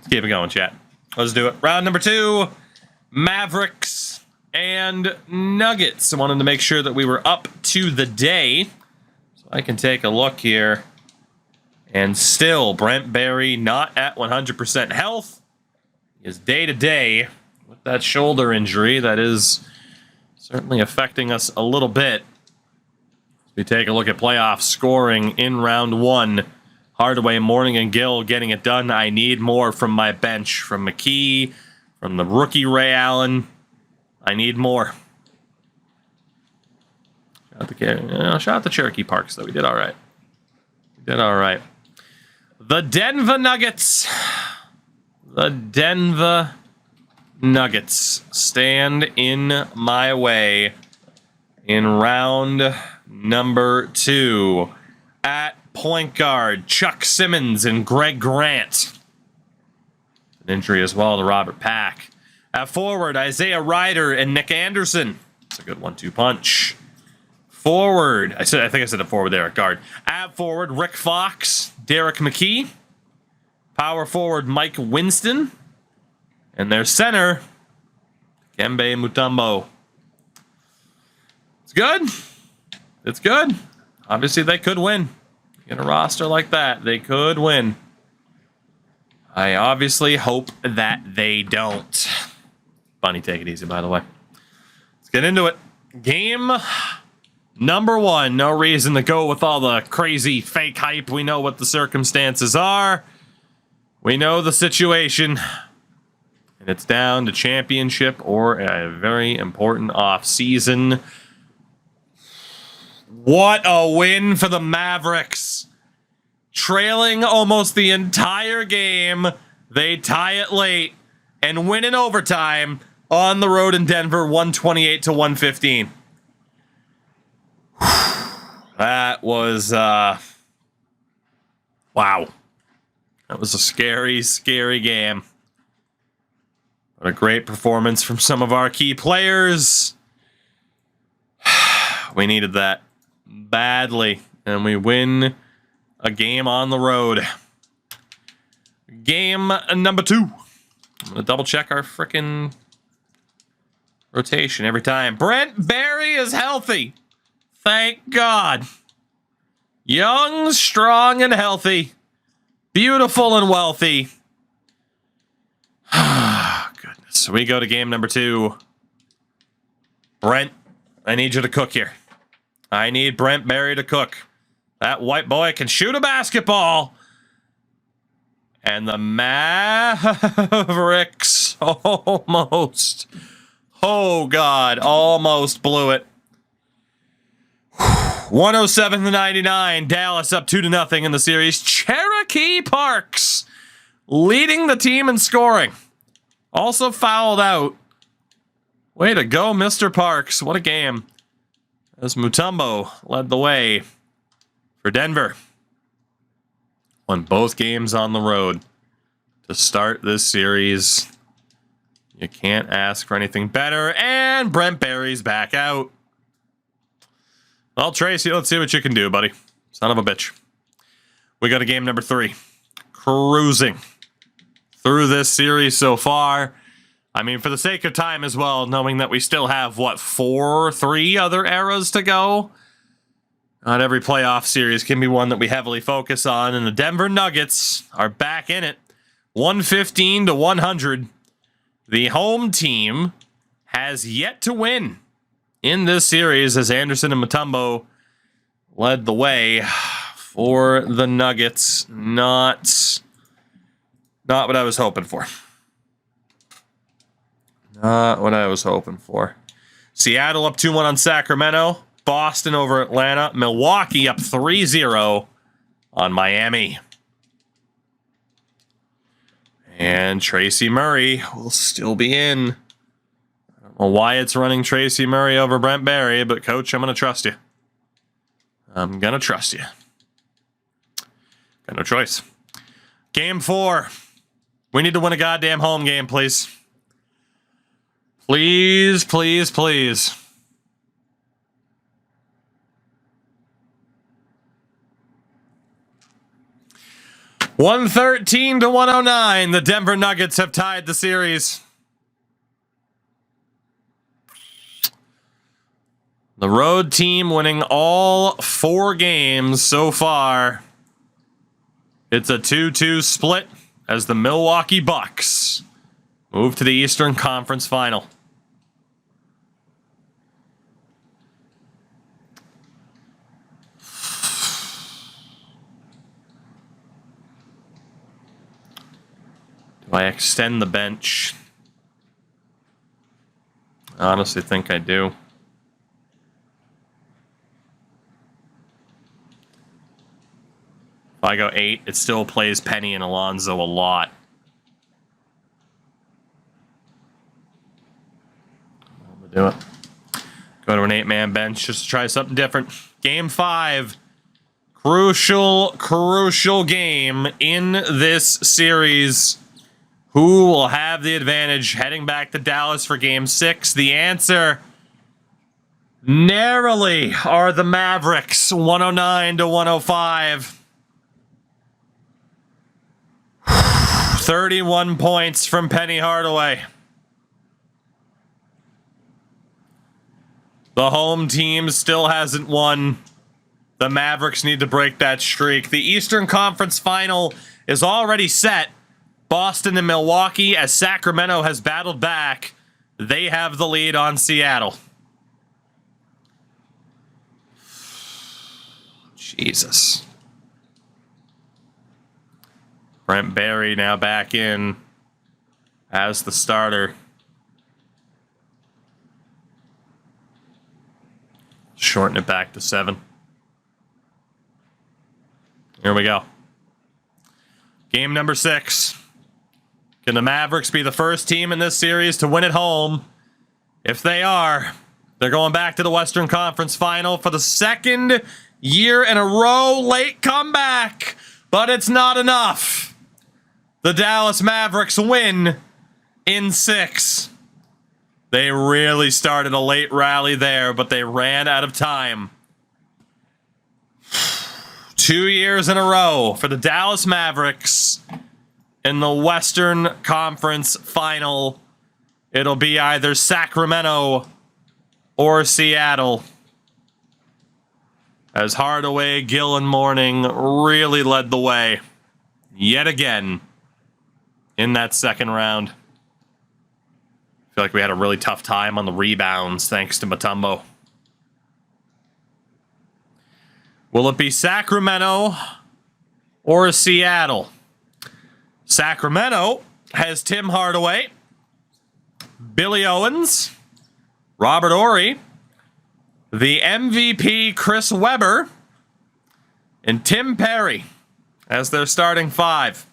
Let's keep it going, chat. Let's do it. Round number 2, Mavericks and Nuggets. I wanted to make sure that we were up to the day. So I can take a look here. And still, Brent Barry not at 100% health. He is day-to-day with that shoulder injury. That is certainly affecting us a little bit. We take a look at playoff scoring in round 1. Hardaway, Mourning, and Gill getting it done. I need more from my bench. From McKee, from the rookie Ray Allen. I need more. Shout out to Cherokee Parks, though. We did all right. The Denver Nuggets. The Denver Nuggets stand in my way in round number 2. At point guard, Chuck Simmons and Greg Grant. An injury as well to Robert Pack. At forward, Isaiah Ryder and Nick Anderson. It's a good 1-2 punch. Forward, I think I said it forward there at guard. At forward, Rick Fox, Derek McKee. Power forward, Mike Winston. And their center, Kembe Mutombo. It's good. It's good. Obviously, they could win. In a roster like that, they could win. I obviously hope that they don't. Bunny, take it easy, by the way. Let's get into it. Game number 1. No reason to go with all the crazy fake hype. We know what the circumstances are. We know the situation. And it's down to championship or a very important off-season. What a win for the Mavericks. Trailing almost the entire game, they tie it late and win in overtime on the road in Denver, 128-115. That was, wow. That was a scary, scary game. What a great performance from some of our key players. We needed that badly, and we win a game on the road. Game number 2. I'm gonna double check our frickin' rotation every time. Brent Barry is healthy. Thank God. Young, strong, and healthy. Beautiful and wealthy. Goodness. We go to game number 2. Brent, I need you to cook here. I need Brent Barry to cook. That white boy can shoot a basketball. And the Mavericks almost, oh God, almost blew it. 107-99, Dallas up 2-0 in the series. Cherokee Parks leading the team in scoring. Also fouled out. Way to go, Mr. Parks. What a game. As Mutombo led the way for Denver. Won both games on the road to start this series. You can't ask for anything better. And Brent Barry's back out. Well, Tracy, let's see what you can do, buddy. Son of a bitch. We go to game number 3. Cruising through this series so far. I mean, for the sake of time as well, knowing that we still have, what, 3 other eras to go? Not every playoff series can be one that we heavily focus on, and the Denver Nuggets are back in it. 115-100. The home team has yet to win in this series as Anderson and Mutombo led the way for the Nuggets. Not what I was hoping for. Not what I was hoping for. Seattle up 2-1 on Sacramento. Boston over Atlanta. Milwaukee up 3-0 on Miami. And Tracy Murray will still be in. I don't know why it's running Tracy Murray over Brent Barry, but Coach, I'm going to trust you. I'm going to trust you. Got no choice. Game 4. We need to win a goddamn home game, please. Please, please, please. 113 to 109. The Denver Nuggets have tied the series. The road team winning all 4 games so far. It's a 2-2 split as the Milwaukee Bucks move to the Eastern Conference Final. Do I extend the bench? I honestly think I do. If I go 8, it still plays Penny and Alonzo a lot. I'm gonna do it. Go to an 8-man bench just to try something different. Game 5. Crucial game in this series. Who will have the advantage heading back to Dallas for Game 6? The answer narrowly are the Mavericks, 109 to 105. 31 points from Penny Hardaway. The home team still hasn't won. The Mavericks need to break that streak. The Eastern Conference Final is already set. Boston and Milwaukee, as Sacramento has battled back, they have the lead on Seattle. Jesus. Brent Barry now back in as the starter. Shorten it back to 7. Here we go. Game number 6. Can the Mavericks be the first team in this series to win at home? If they are, they're going back to the Western Conference Final for the 2nd year in a row. Late comeback, but it's not enough. The Dallas Mavericks win in 6. They really started a late rally there, but they ran out of time. 2 years in a row for the Dallas Mavericks in the Western Conference Final. It'll be either Sacramento or Seattle, as Hardaway, Gill, and Mourning really led the way yet again in that second round. I feel like we had a really tough time on the rebounds thanks to Mutombo. Will it be Sacramento or Seattle? Sacramento has Tim Hardaway, Billy Owens, Robert Horry, the MVP Chris Webber, and Tim Perry as their starting 5.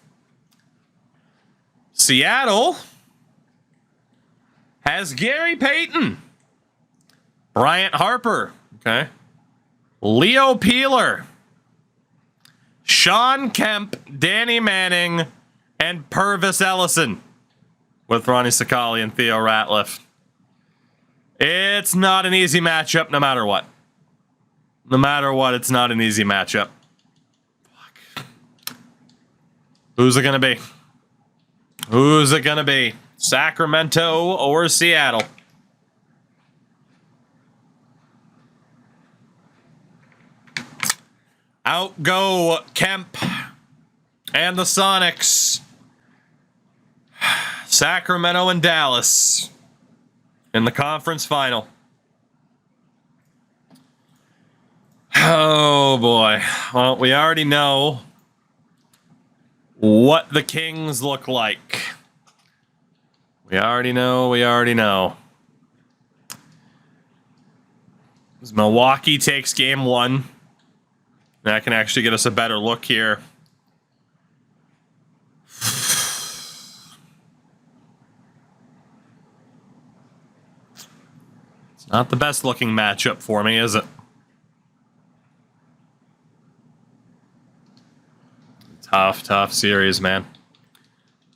Seattle has Gary Payton, Bryant Harper, okay, Leo Peeler, Sean Kemp, Danny Manning, and Purvis Ellison, with Ronnie Sakali and Theo Ratliff. It's not an easy matchup no matter what. No matter what, it's not an easy matchup. Fuck. Who's it going to be? Who's it going to be? Sacramento or Seattle? Out go Kemp and the Sonics. Sacramento and Dallas in the conference final. Oh boy. Well, we already know what the Kings look like. We already know. As Milwaukee takes game 1. That can actually get us a better look here. It's not the best looking matchup for me, is it? Tough series, man.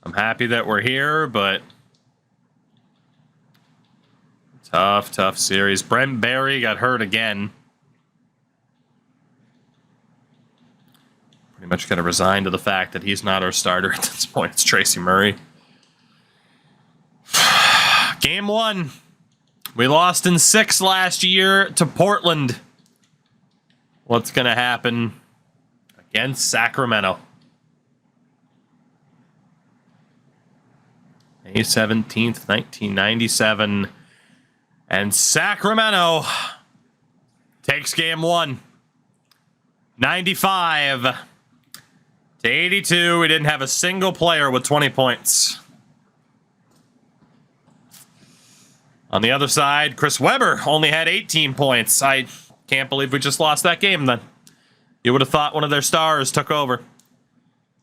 I'm happy that we're here, but tough series. Brent Barry got hurt again. Pretty much got to resign to the fact that he's not our starter at this point. It's Tracy Murray. Game 1. We lost in 6 last year to Portland. What's going to happen against Sacramento? May 17th, 1997. And Sacramento takes game 1. 95 to 82. We didn't have a single player with 20 points. On the other side, Chris Webber only had 18 points. I can't believe we just lost that game then. You would have thought one of their stars took over.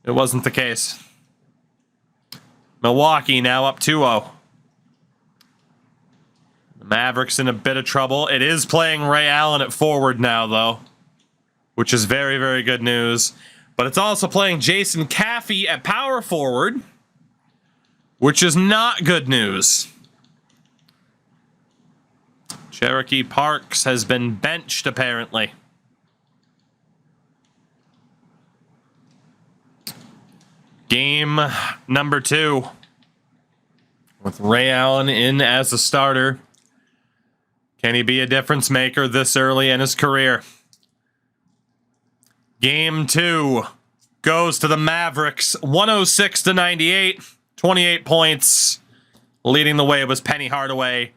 It wasn't the case. Milwaukee now up 2-0. The Mavericks in a bit of trouble. It is playing Ray Allen at forward now, though, which is very, very good news. But it's also playing Jason Caffey at power forward, which is not good news. Cherokee Parks has been benched, apparently. Game number 2. With Ray Allen in as a starter. Can he be a difference maker this early in his career? Game 2 goes to the Mavericks, 106 to 98, 28 points. Leading the way was Penny Hardaway.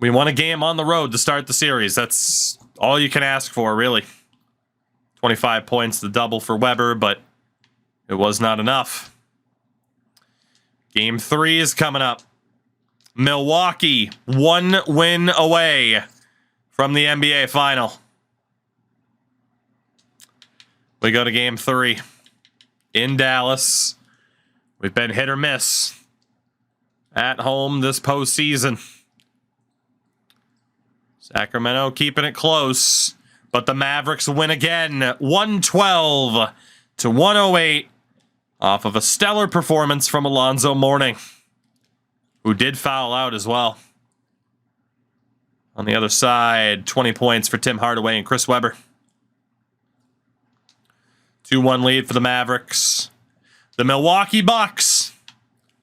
We won a game on the road to start the series. That's all you can ask for, really. 25 points, the double for Webber, but it was not enough. Game 3 is coming up. Milwaukee, 1 win away from the NBA final. We go to game 3 in Dallas. We've been hit or miss at home this postseason. Sacramento keeping it close, but the Mavericks win again, 112 to 108, off of a stellar performance from Alonzo Mourning, who did foul out as well. On the other side, 20 points for Tim Hardaway and Chris Webber. 2-1 lead for the Mavericks. The Milwaukee Bucks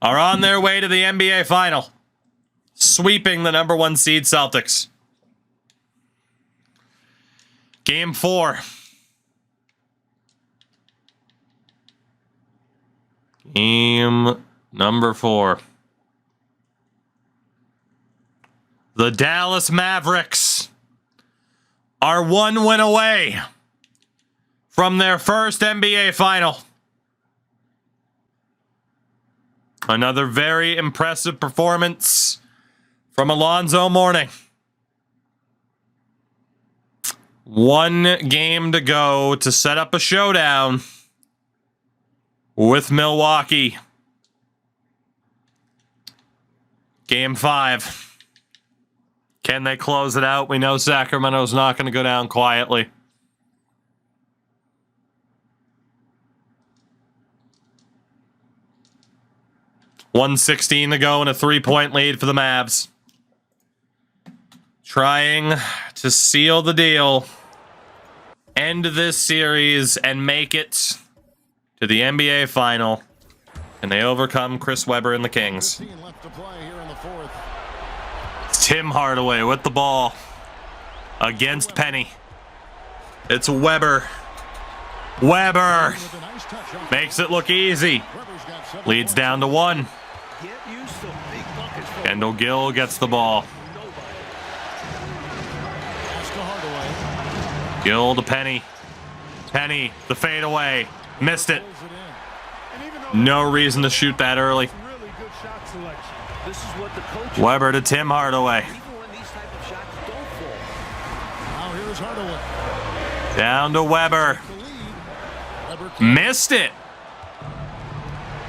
are on their way to the NBA final, sweeping the number 1 seed Celtics. Game 4. Game number 4. The Dallas Mavericks are 1 win away from their first NBA final. Another very impressive performance from Alonzo Mourning. 1 game to go to set up a showdown with Milwaukee. Game 5. Can they close it out? We know Sacramento's not going to go down quietly. .116 to go and a 3-point lead for the Mavs. Trying to seal the deal, end this series, and make it to the NBA final. And they overcome Chris Webber and the Kings. Tim Hardaway with the ball against Penny. It's Webber. Webber makes it look easy. Leads down to 1. Kendall Gill gets the ball. Gill to Penny. Penny, the fadeaway. Missed it. No reason to shoot that early. Webber to Tim Hardaway. Down to Webber. Missed it.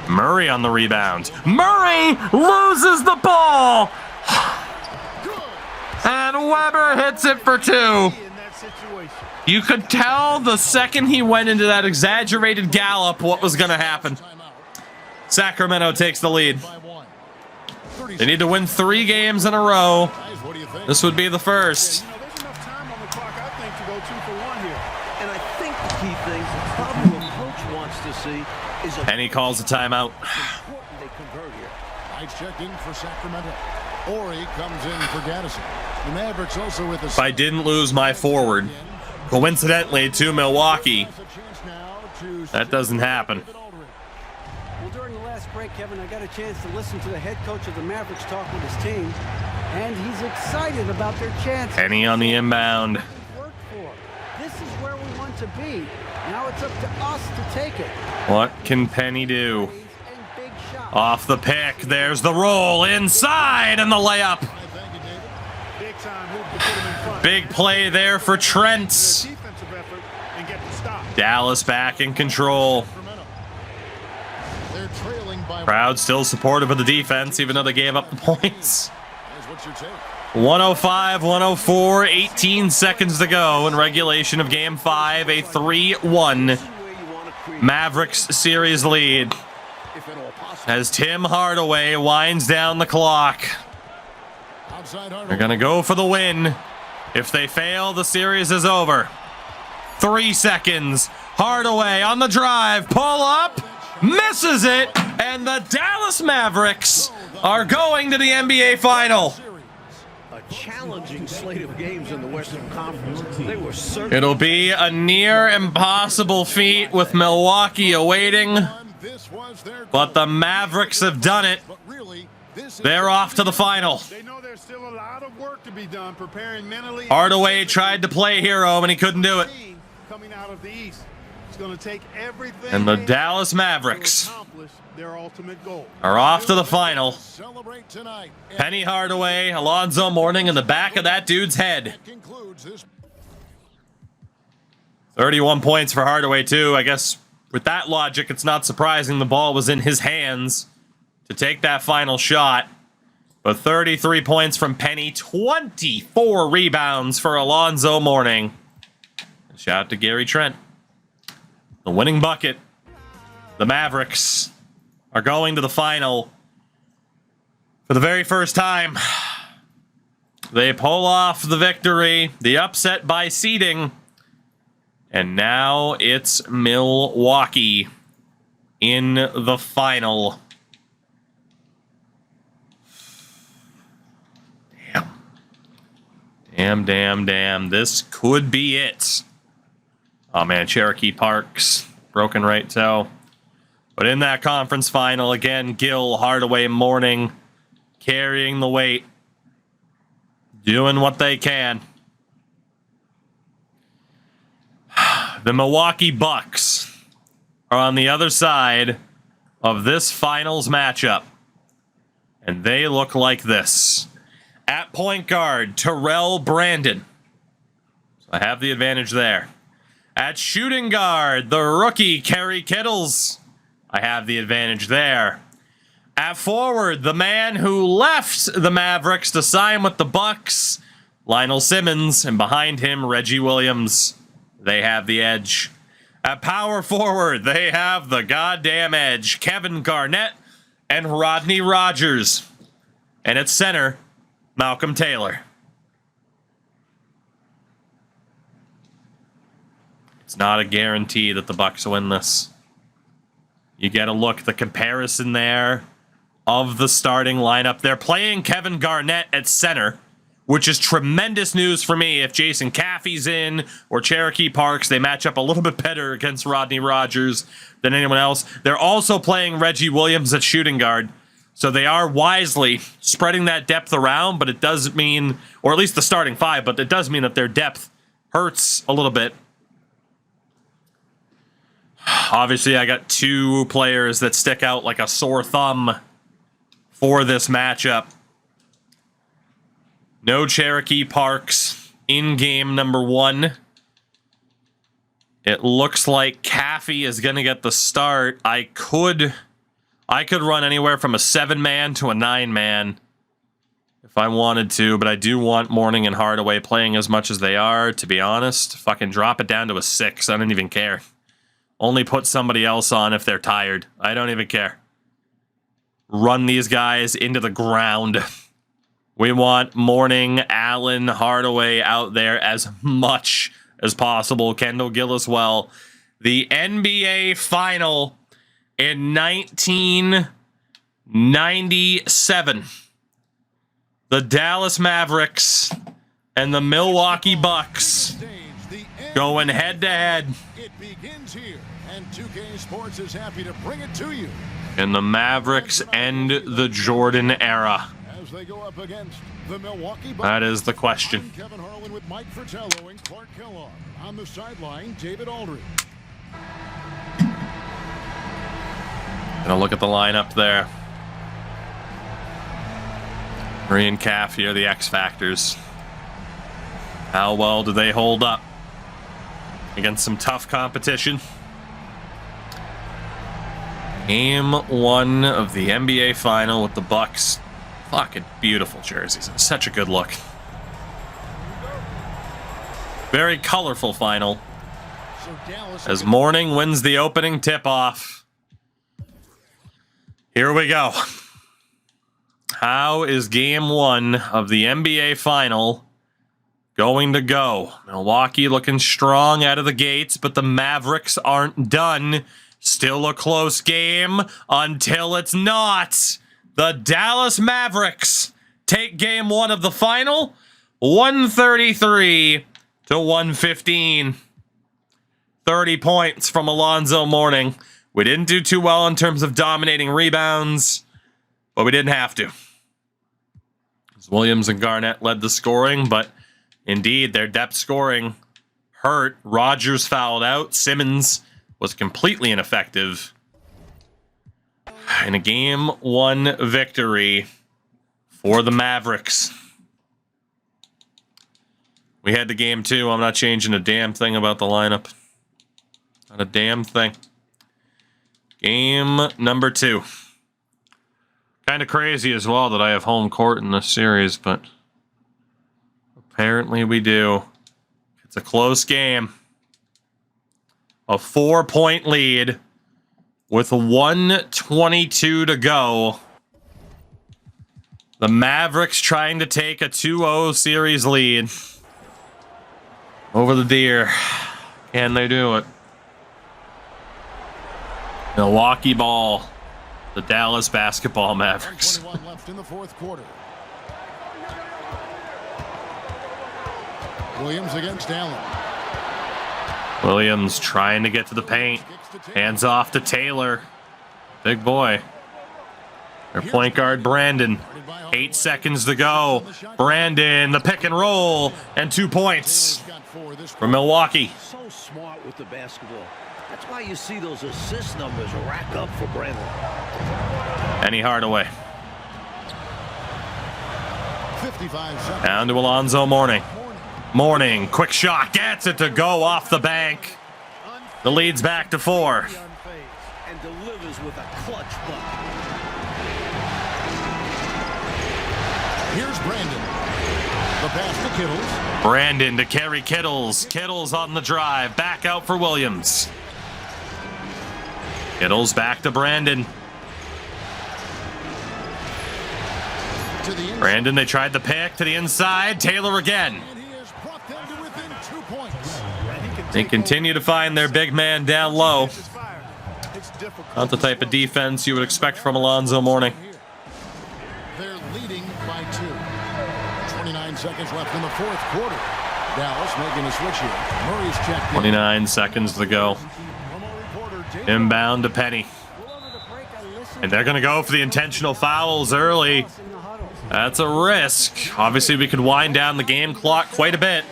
Murray on the rebound. Murray loses the ball. And Webber hits it for 2. You could tell the second he went into that exaggerated gallop what was going to happen. Sacramento takes the lead. They need to win 3 games in a row. This would be the first. There's enough time on the clock, I think, to go 2 for 1 here. And I think the key thing Penny calls a timeout. I checked in for Sacramento. Ori comes in for Gaddison. The Mavericks also with If I didn't lose my forward, coincidentally, to Milwaukee, that doesn't happen. Well, during the last break, Kevin, I got a chance to listen to the head coach of the Mavericks talk with his team, and he's excited about their chances. Penny on the inbound. This is where we want to be. Now it's up to us to take it. What can Penny do? Off the pick. There's the roll inside and the layup. Big play there for Trent. Dallas back in control. Crowd still supportive of the defense, even though they gave up the points. 105-104, 18 seconds to go in regulation of Game 5, a 3-1 Mavericks series lead. As Tim Hardaway winds down the clock. They're going to go for the win. If they fail, the series is over. 3 seconds. Hardaway on the drive. Pull up. Misses it. And the Dallas Mavericks are going to the NBA Final. A challenging slate of games in the Western Conference. They were certain. It'll be a near impossible feat with Milwaukee awaiting. But the Mavericks have done it. They're off to the final. They know there's still a lot of work to be done preparing mentally. Hardaway tried to play hero and he couldn't do it. Coming out of the East, it's going to take everything. And the Dallas Mavericks their ultimate goal are off to the final. Penny Hardaway, Alonzo Mourning in the back of that dude's head. 31 points for Hardaway too. I guess with that logic, it's not surprising the ball was in his hands to take that final shot. But 33 points from Penny, 24 rebounds for Alonzo Mourning. Shout out to Gary Trent. The winning bucket. The Mavericks are going to the final for the very first time. They pull off the victory, the upset by seeding. And now it's Milwaukee in the final. Damn. This could be it. Oh, man. Cherokee Park's broken right toe. But in that conference final, again, Gill, Hardaway, Mourning, carrying the weight. Doing what they can. The Milwaukee Bucks are on the other side of this finals matchup. And they look like this. At point guard, Terrell Brandon. So I have the advantage there. At shooting guard, the rookie, Kerry Kittles. I have the advantage there. At forward, the man who left the Mavericks to sign with the Bucks, Lionel Simmons. And behind him, Reggie Williams. They have the edge. At power forward, they have the goddamn edge. Kevin Garnett and Rodney Rogers. And at center, Malcolm Taylor. It's not a guarantee that the Bucks win this. You get a look at the comparison there of the starting lineup. They're playing Kevin Garnett at center, which is tremendous news for me. If Jason Caffey's in or Cherokee Parks, they match up a little bit better against Rodney Rogers than anyone else. They're also playing Reggie Williams at shooting guard. So they are wisely spreading that depth around, but it does mean, or at least the starting five, but it does mean that their depth hurts a little bit. Obviously, I got two players that stick out like a sore thumb for this matchup. No Cherokee Parks in game number 1. It looks like Caffey is going to get the start. I could run anywhere from a 7-man to a 9-man if I wanted to, but I do want Mourning and Hardaway playing as much as they are, to be honest. Fucking drop it down to a 6. I don't even care. Only put somebody else on if they're tired. I don't even care. Run these guys into the ground. We want Mourning, Allen, Hardaway out there as much as possible. Kendall Gill as well. The NBA final In 1997, the Dallas Mavericks and the Milwaukee Bucks going head-to-head. It begins here, and 2K Sports is happy to bring it to you. And the Mavericks end the Jordan era. As they go up against the Milwaukee Bucks. That is the question. I'm Kevin Harlan with Mike Fratello and Clark Kellogg. On the sideline, David Aldridge. Gonna look at the lineup there. Murray and Caff here, the X Factors. How well do they hold up against some tough competition? Game 1 of the NBA Final with the Bucks. Fucking beautiful jerseys. Such a good look. Very colorful final. As Morning wins the opening tip-off. Here we go. How is Game 1 of the NBA Final going to go? Milwaukee looking strong out of the gates, but the Mavericks aren't done. Still a close game until it's not. The Dallas Mavericks take Game 1 of the final, 133 to 115. 30 points from Alonzo Mourning. We didn't do too well in terms of dominating rebounds, but we didn't have to. Williams and Garnett led the scoring, but indeed their depth scoring hurt. Rodgers fouled out. Simmons was completely ineffective. In a Game 1 victory for the Mavericks. We head to Game 2. I'm not changing a damn thing about the lineup. Not a damn thing. Game number 2. Kind of crazy as well that I have home court in this series, but apparently we do. It's a close game. A 4-point lead with 1:22 to go. The Mavericks trying to take a 2-0 series lead over the Deer. Can they do it? Milwaukee ball. The Dallas basketball Mavericks. 21 left in the fourth quarter. Williams against Allen. Williams trying to get to the paint. Hands off to Taylor. Big boy. Their point guard, Brandon. 8 seconds to go. Brandon, the pick and roll, and 2 points for Milwaukee. So smart with the basketball. That's why you see those assist numbers rack up for Brandon. Penny Hardaway. 55 seconds. Down to Alonzo Mourning. Mourning, quick shot, gets it to go off the bank. The lead's back to 4. And delivers with a clutch bucket. Here's Brandon. The pass to Kittles. Brandon to carry Kittles. Kittles on the drive. Back out for Williams. Kittles back to Brandon. To the Brandon, they tried the pick to the inside. Taylor again. and he has brought them to within 2 points. They continue to find their big man down low. It's difficult. Not the type of defense you would expect from Alonzo Mourning. They're leading by 2. 29 seconds left in the fourth quarter. Dallas making a switch here. Murray's checked in. 29 seconds to go. Inbound to Penny. And they're going to go for the intentional fouls early. That's a risk. Obviously, we could wind down the game clock quite a bit.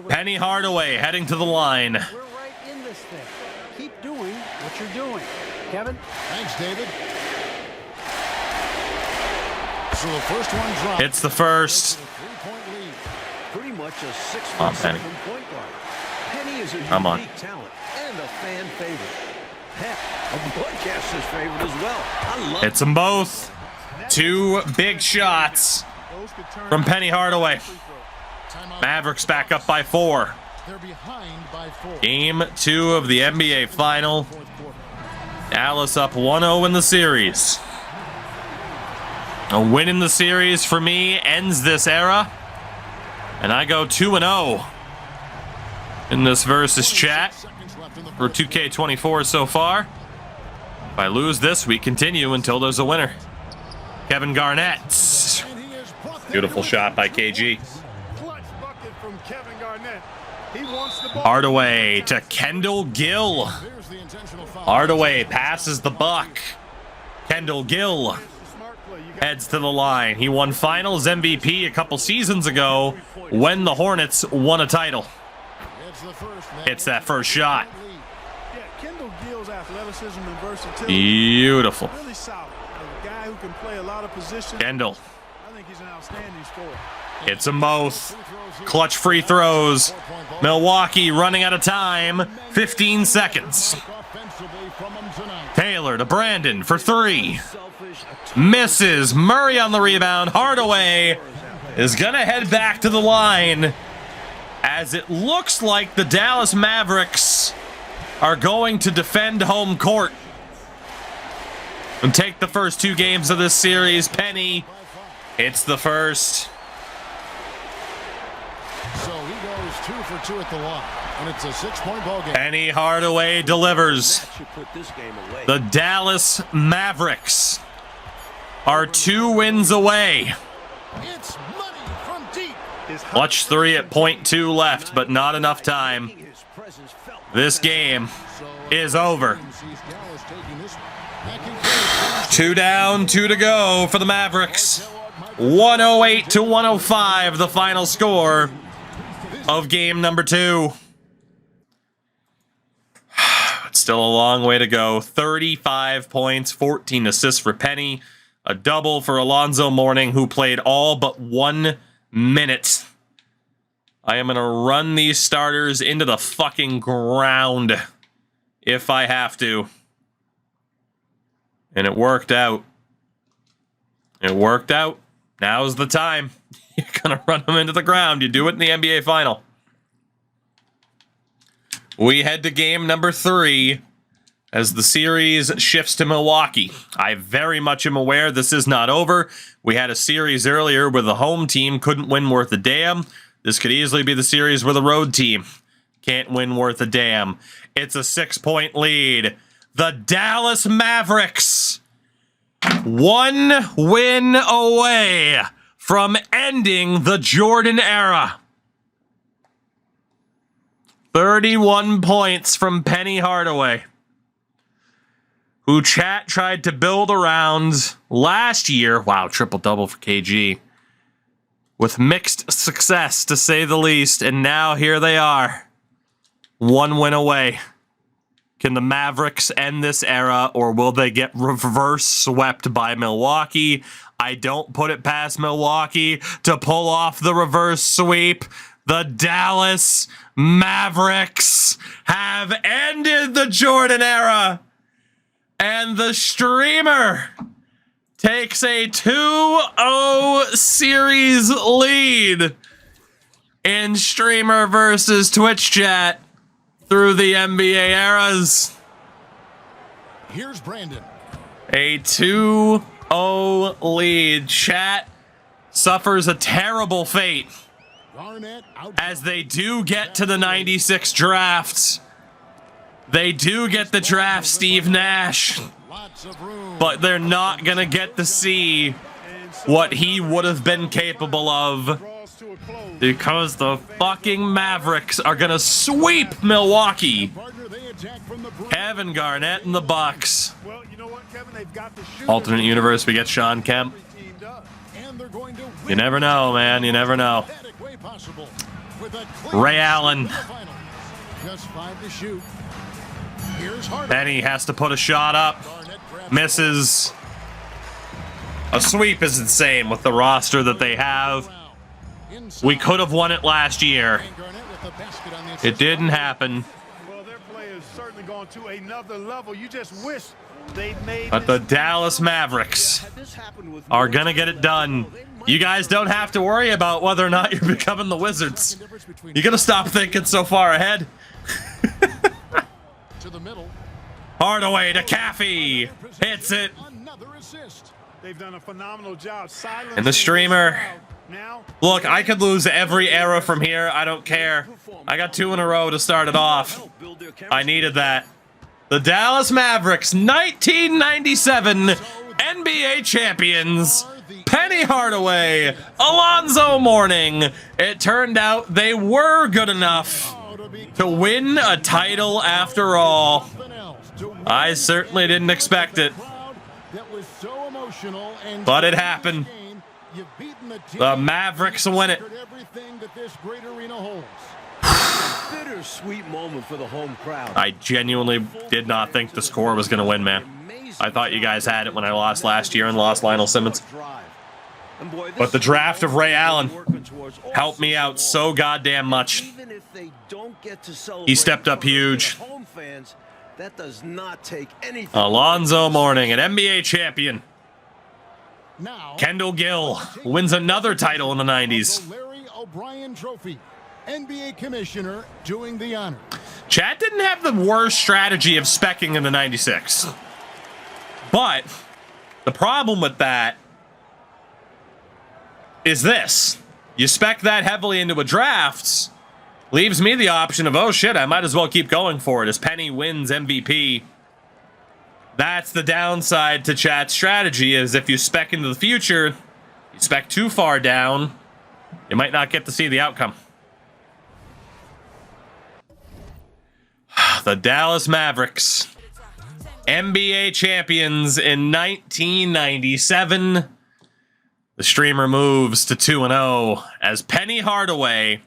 Penny Hardaway heading to the line. We're right in this thing. Keep doing what you're doing. Kevin? Thanks, David. So the first one dropped. It's the first. 3-point lead. Pretty much a 6 Come on, Penny. point guard. Penny is a Come on. unique talent and a fan favorite. Heck, a broadcaster's favorite as well. I love Hits them both. 2 big shots from Penny Hardaway. Mavericks back up by 4. They're behind by 4. Game 2 of the NBA Final. Dallas up 1-0 in the series. A win in the series for me ends this era. And I go 2-0 in this versus chat for 2K24 so far. If I lose this, we continue until there's a winner. Kevin Garnett. And he has brought them Beautiful to shot by KG. Clutch bucket from Kevin Garnett. He wants the ball. Hardaway to Kendall Gill. There's the intentional foul. Hardaway passes the buck. Kendall Gill Smart play. You got heads to the line. He won Finals MVP a couple seasons ago when the Hornets won a title. It's the first. Hits that first shot. yeah, Kendall Gill's athleticism and versatility. Beautiful. Really solid. A guy who can play a lot of positions. Kendall I think he's an outstanding scorer. hits them both. Clutch free throws. Milwaukee running out of time. 15 seconds. Offensively from him tonight. Taylor to Brandon for three. Misses. Murray on the rebound. Hardaway is going to head back to the line as it looks like the Dallas Mavericks are going to defend home court and take the first two games of this series. Penny hits the first. So he goes 2 for 2 at the line, and it's a 6-point ball game. Penny Hardaway delivers. That should put this game away. The Dallas Mavericks are 2 wins away. It's money from deep. Clutch three at .2 left, but not enough time. His presence felt This game is over. Sees Dallas taking this one. That concludes 2 down, 2 to go for the Mavericks. 108 to 105, the final score of game number 2. It's still a long way to go. 35 points, 14 assists for Penny. A double for Alonzo Mourning, who played all but 1 minute. I am going to run these starters into the fucking ground if I have to. And it worked out. It worked out. Now's the time. You're going to run them into the ground. You do it in the NBA Final. We head to game number 3 as the series shifts to Milwaukee. I very much am aware this is not over. We had a series earlier where the home team couldn't win worth a damn. This could easily be the series where the road team can't win worth a damn. It's a 6-point lead. The Dallas Mavericks, 1 win away from ending the Jordan era. 31 points from Penny Hardaway, who chat tried to build around last year. Wow, triple-double for KG. With mixed success, to say the least. And now here they are. 1 win away. Can the Mavericks end this era, or will they get reverse swept by Milwaukee? I don't put it past Milwaukee to pull off the reverse sweep. The Dallas Mavericks have ended the Jordan era. And the streamer takes a 2-0 series lead in streamer versus Twitch chat through the NBA eras. Here's Brandon. A 2-0 lead. Chat suffers a terrible fate Garnett out. as they do get to the 96 draft. They do get the draft Steve Nash, Lots of room. but they're not going to get to see what he would have been capable of, Draws to a close. because the fucking Mavericks are going to sweep Milwaukee. Partner, they attack from the perimeter. Kevin Garnett and the Bucks. Well, you know what, Kevin? They've got the shooter. Alternate universe, we get Sean Kemp. Every team does. And they're going to win You never know, man. You never know. dramatic way possible with a clean Ray Allen. in the finals. Just 5 to shoot. Here's Harden. Penny has to put a shot up. Garnett grabs Misses. A sweep is insane with the roster that they have. inside. We could have won it last year. And Garnett with the basket on the It assist. didn't happen. Well, their play has certainly gone to another level. You just wish they'd made But the this- Dallas Mavericks Had this happened with are going to get it done. You guys don't have to worry about whether or not you're becoming the Wizards. Difference between You got to stop thinking so far ahead. to the middle. Hardaway to Caffey. Hits it. Another assist. They've done a phenomenal job silencing And the streamer. this crowd. Now, Look, I could lose every era from here. I don't care. I got 2 in a row to start it off. build their I needed that. The Dallas Mavericks, 1997 NBA champions, Penny Hardaway, Alonzo Mourning. It turned out they were good enough to win a title after all. I certainly didn't expect it, but it happened. The Mavericks win it. Bittersweet moment for the home crowd. I genuinely did not think the score was going to win, man. I thought you guys had it when I lost last year and lost Lionel Simmons. But the draft of Ray Allen helped me out so goddamn much. He stepped up huge. That does not take anything. Alonzo Mourning, an NBA champion. Kendall Gill wins another title in the 90s. Larry O'Brien Trophy. NBA commissioner doing the honor. Chat didn't have the worst strategy of speccing in the 96. But the problem with that is this. You spec that heavily into a draft, leaves me the option of, oh shit, I might as well keep going for it as Penny wins MVP. That's the downside to chat's strategy, is if you spec into the future, you spec too far down, you might not get to see the outcome. The Dallas Mavericks, NBA champions in 1997. The streamer moves to 2-0 as Penny Hardaway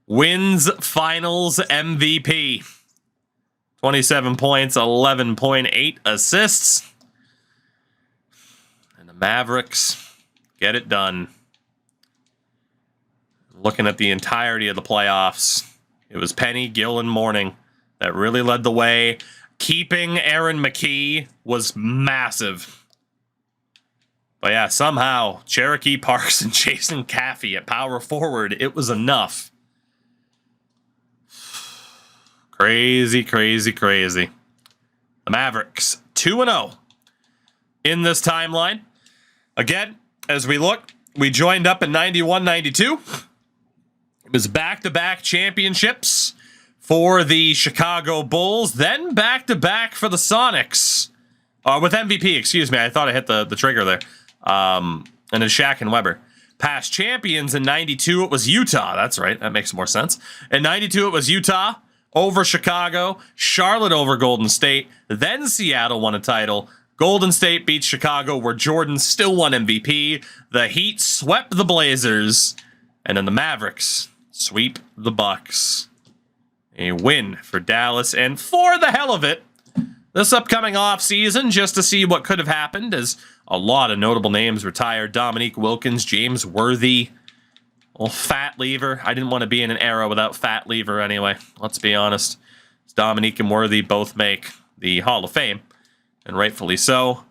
wins Finals MVP. 27 points, 11.8 assists. And the Mavericks get it done. Looking at the entirety of the playoffs, it was Penny, Gill, and Mourning that really led the way. Keeping Aaron McKee was massive. But yeah, somehow, Cherokee Parks and Jason Caffey at power forward, it was enough. Crazy, crazy, crazy. The Mavericks, 2-0 in this timeline. Again, as we look, we joined up in 91-92. It was back-to-back championships for the Chicago Bulls, then back-to-back for the Sonics. With MVP, excuse me. I thought I hit the trigger there. And then Shaq and Weber. Past champions in 92, it was Utah. That's right. That makes more sense. In 92, it was Utah over Chicago, Charlotte over Golden State, then Seattle won a title. Golden State beat Chicago, where Jordan still won MVP. The Heat swept the Blazers, and then the Mavericks sweep the Bucks. A win for Dallas, and for the hell of it, this upcoming offseason, just to see what could have happened, as a lot of notable names retired. Dominique Wilkins, James Worthy, old Fat Lever. I didn't want to be in an era without Fat Lever anyway, let's be honest. Dominique and Worthy both make the Hall of Fame, and rightfully so.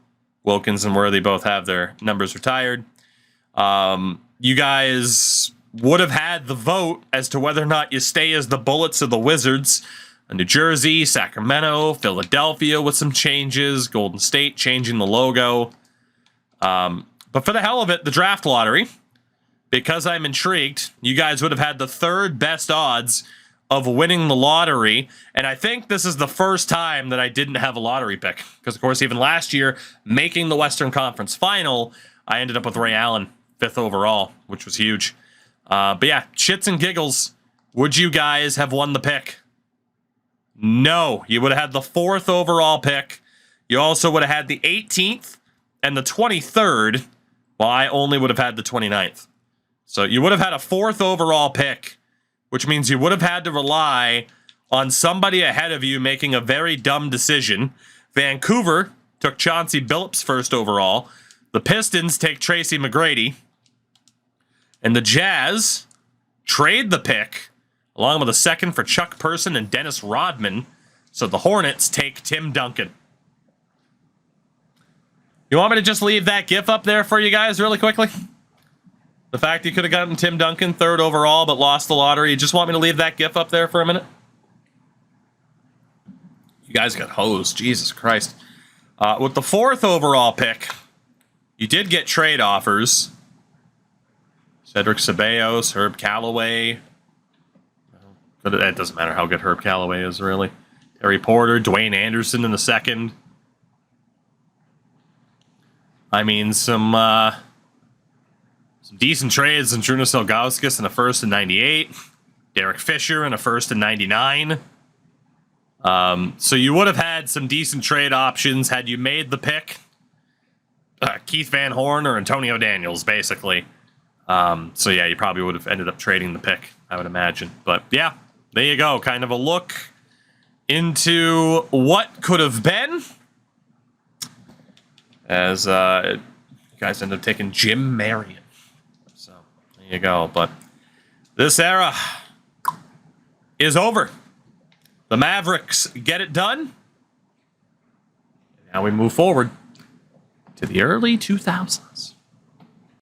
Wilkins and Worthy both have their numbers retired. You guys would have had the vote as to whether or not you stay as the Bullets or the Wizards. New Jersey, Sacramento, Philadelphia with some changes, Golden State changing the logo. But for the hell of it, the draft lottery, because I'm intrigued, you guys would have had the third best odds of winning the lottery. And I think this is the first time that I didn't have a lottery pick. Because, of course, even last year, making the Western Conference Final, I ended up with Ray Allen, 5th overall, which was huge. But yeah, shits and giggles, would you guys have won the pick? No, you would have had the 4th overall pick. You also would have had the 18th and the 23rd, while I only would have had the 29th. So you would have had a 4th overall pick, which means you would have had to rely on somebody ahead of you making a very dumb decision. Vancouver took Chauncey Billups 1st overall. The Pistons take Tracy McGrady. And the Jazz trade the pick, along with a 2nd for Chuck Person and Dennis Rodman. So the Hornets take Tim Duncan. You want me to just leave that GIF up there for you guys really quickly? The fact you could have gotten Tim Duncan 3rd overall but lost the lottery. You just want me to leave that GIF up there for a minute? You guys got hosed. Jesus Christ. With the 4th overall pick, you did get trade offers. Cedric Ceballos, Herb Callaway. It doesn't matter how good Herb Callaway is, really. Terry Porter, Dwayne Anderson in the second. I mean, some decent trades. And Drunas Ilgauskas in a first in 98. Derek Fisher in a first in 99. So you would have had some decent trade options had you made the pick. Keith Van Horn or Antonio Daniels, basically. So yeah, you probably would have ended up trading the pick, I would imagine. But yeah, there you go. Kind of a look into what could have been. As you guys ended up taking Jim Marion. So there you go. But this era is over. The Mavericks get it done. Now we move forward to the early 2000s.